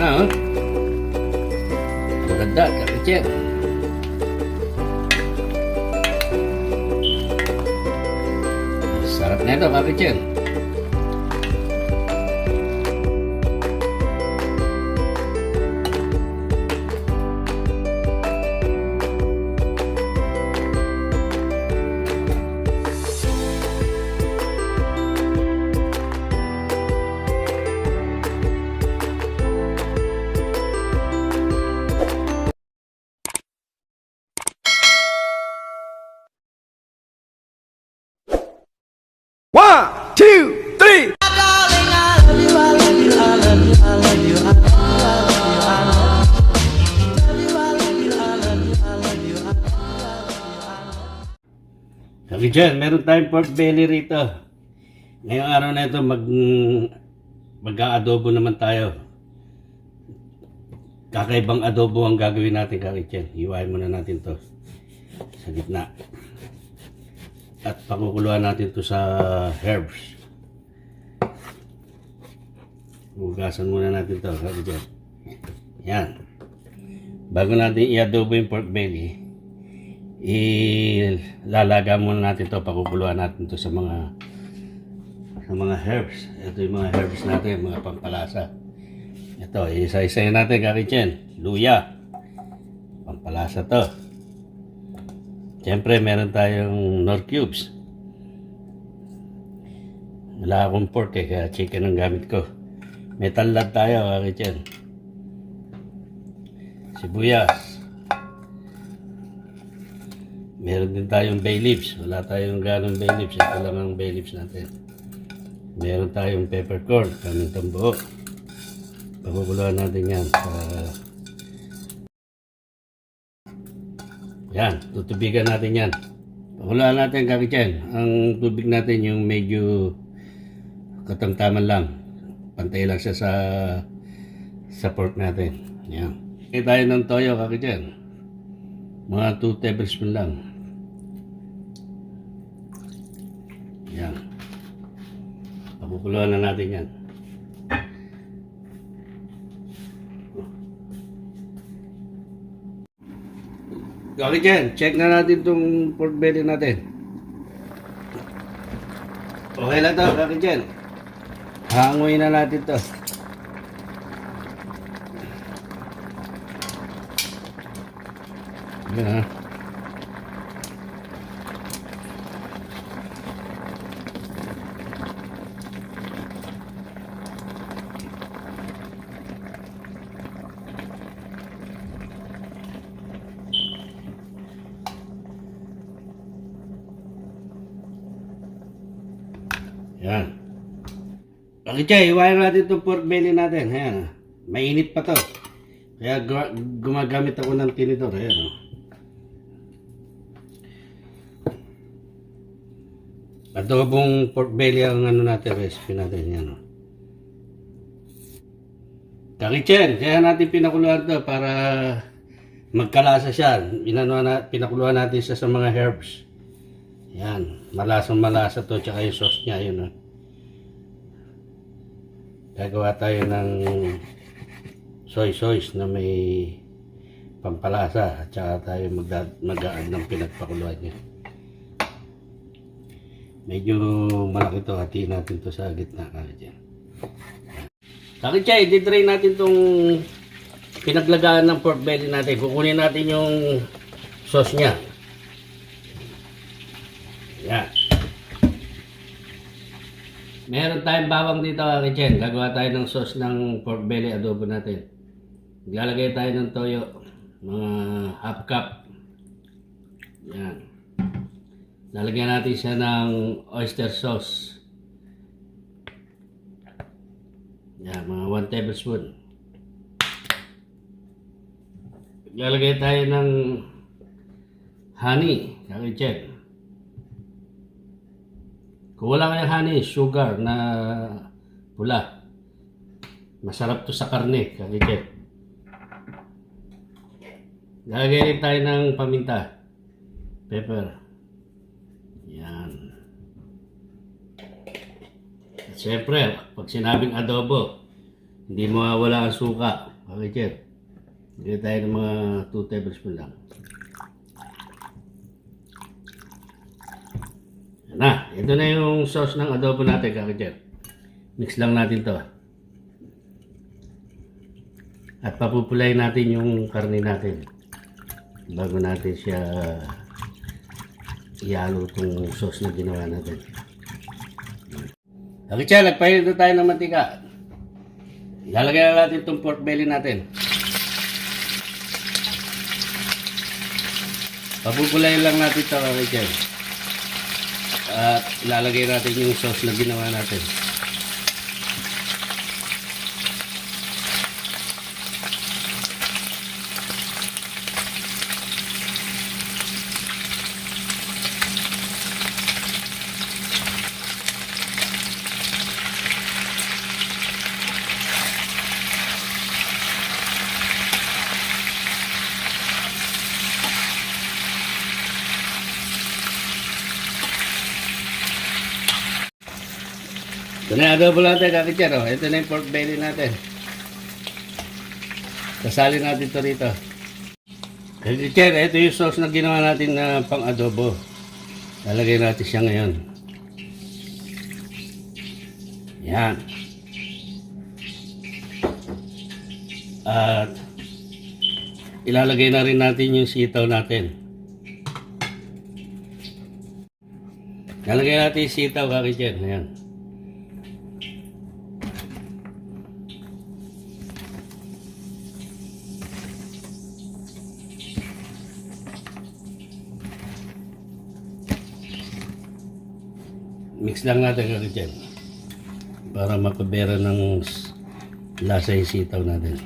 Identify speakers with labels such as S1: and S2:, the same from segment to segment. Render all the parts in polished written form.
S1: na, oh. Maganda, Kaki-Chen. Sarap na ito, Kaki-Chen.
S2: One, two, three.
S1: Kaki-Chen, meron tayong pork belly rito. Ngayong araw na ito, mag-aadobo naman tayo. Kakaibang adobo ang gagawin natin, Kaki-Chen. Hiwain muna natin to sa gitna. At pakukuluan natin to sa herbs. Hugasan muna natin to, Kaki-Chen. Yan. Bago natin i-adobo yung pork belly, ilalaga muna natin to, pakukuluan natin to sa mga herbs. Ito yung mga herbs natin, mga pampalasa. Ito, isa-isa natin, Kaki-Chen. Luya. Pampalasa to. Siyempre, meron tayong Knorr cubes. Wala akong pork kaya chicken ang gamit ko. May tanlad tayo, Kaki-Chen. Sibuyas. Meron din tayong bay leaves. Wala tayong ganong bay leaves. Ito lang ang bay leaves natin. Meron tayong peppercorn. Kamintang buo. Pagkukuluan natin yan. Yan, tutubigan natin yan. Pakuluan natin, Kaki-Chen. Ang tubig natin yung medyo katamtaman lang. Pantay lang siya sa pork natin. Yan. Kaya tayo ng toyo, Kaki-Chen. Mga 2 tablespoon lang. Yan. Pakukuluan na natin yan. Kaki-Chen, check na natin itong pork belly natin. Okay na to, Kaki-Chen. Hanguin na natin to. Yan ha. Yan. Kaki-Chen, iwain natin itong pork belly natin. Ayan. Mainit pa to. Kaya gumagamit ako ng tinidor. Ayan. Adobong pork belly ang ano natin, recipe natin. Yan. Kaki-Chen, kaya natin pinakuluan to para magkalasa siya. Pinakuluan natin siya sa mga herbs. Yan, malasang malasa to, tsaka yung sauce niya, yun. Gagawa tayo ng soy sauce na may pampalasa, at tsaka tayo mag-add ng pinagpakuluan niya. Medyo malaki to, hatiin natin to sa gitna, Kaki-Chen. Kaki-Chen, i-drain natin tong pinaglagaan ng pork belly natin. Kukunin natin yung sauce niya. Yan. Meron tayong bawang dito, Kaki-Chen. Gagawa tayo ng sauce ng pork belly adobo natin. Maglalagay tayo ng toyo. Mga half cup. Yan. Lalagyan natin siya ng oyster sauce. Yan, mga 1 tablespoon. Lalagay tayo ng honey, Kaki-Chen. Kung wala kayong honey, sugar na pula. Masarap to sa karne, Kaki-Chen. Lalagay rin tayo ng paminta. Pepper. Yan. At syempre, pag sinabing adobo, hindi mawawala ang suka. Kakitchen. Bigyan tayo ng mga 2 tablespoon lang. Yan na. Ito na yung sauce ng adobo natin, kakitchen. Mix lang natin to. At papupulayin natin yung karne natin bago natin siya ihalo itong sauce na ginawa natin. Kakitchen, nagpahinit na tayo ng mantika. Lalagay na natin itong pork belly natin. Papupulayin lang natin ito, kakitchen. At lalagay natin yung sauce na ginawa natin. Ito na yung adobo natin, kakitchen. Oh. Ito na yung pork belly natin. Kasali natin ito rito. Kakitchen, ito yung sauce na ginawa natin na pang adobo. Lalagay natin siya ngayon. Yan. At ilalagay na rin natin yung sitaw natin. Lalagay natin yung sitaw, kakitchen. Ayan. Mix lang natin, kakitchen, para makabera ng lasa yung sitaw natin.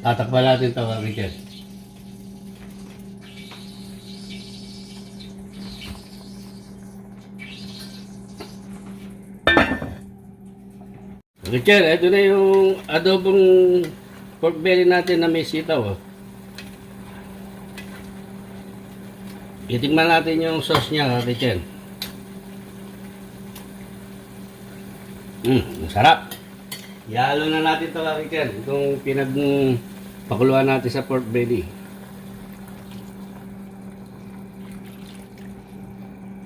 S1: Tatakpan natin ito, kakitchen. Kakitchen, ito na yung adobong pork belly natin na may sitaw. Oh. Itingnan natin yung sauce niya, kakitchen. Masarap. Ihalo na natin ito, kakitchen. Itong pinagpakuluan natin sa pork belly.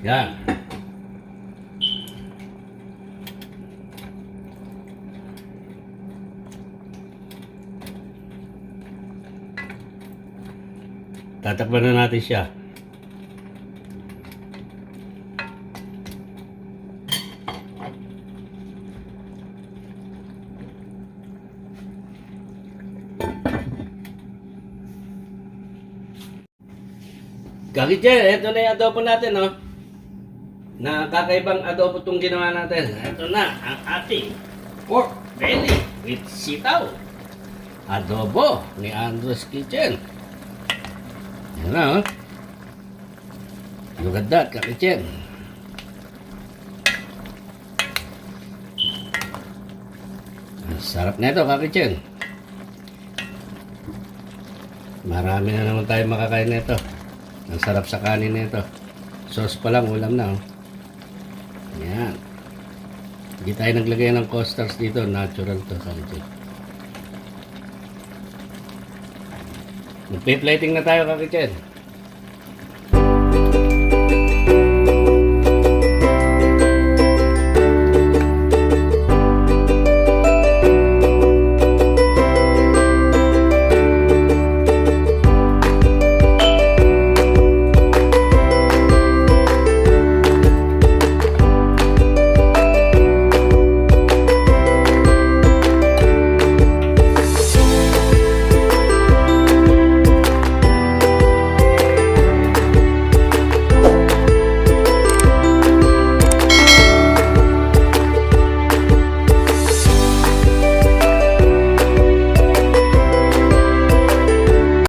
S1: Yan. Tatakpan na natin siya. Kakitchen, ito na yung adobo natin, no? Na kakaibang adobo itong ginawa natin. Ito na ang ating pork belly with sitaw. Adobo ni Andres Kitchen. Yan na, oh. Look at that, kakitchen. Ang sarap na ito, kakitchen. Marami na naman tayo makakain na ito. Ang sarap sa kanin na ito. Sauce pa lang, ulam na, oh. Yan. Hindi tayo naglagay ng cornstarch dito. Natural to, kakitchen. Magpe-plating na tayo, kakitchen.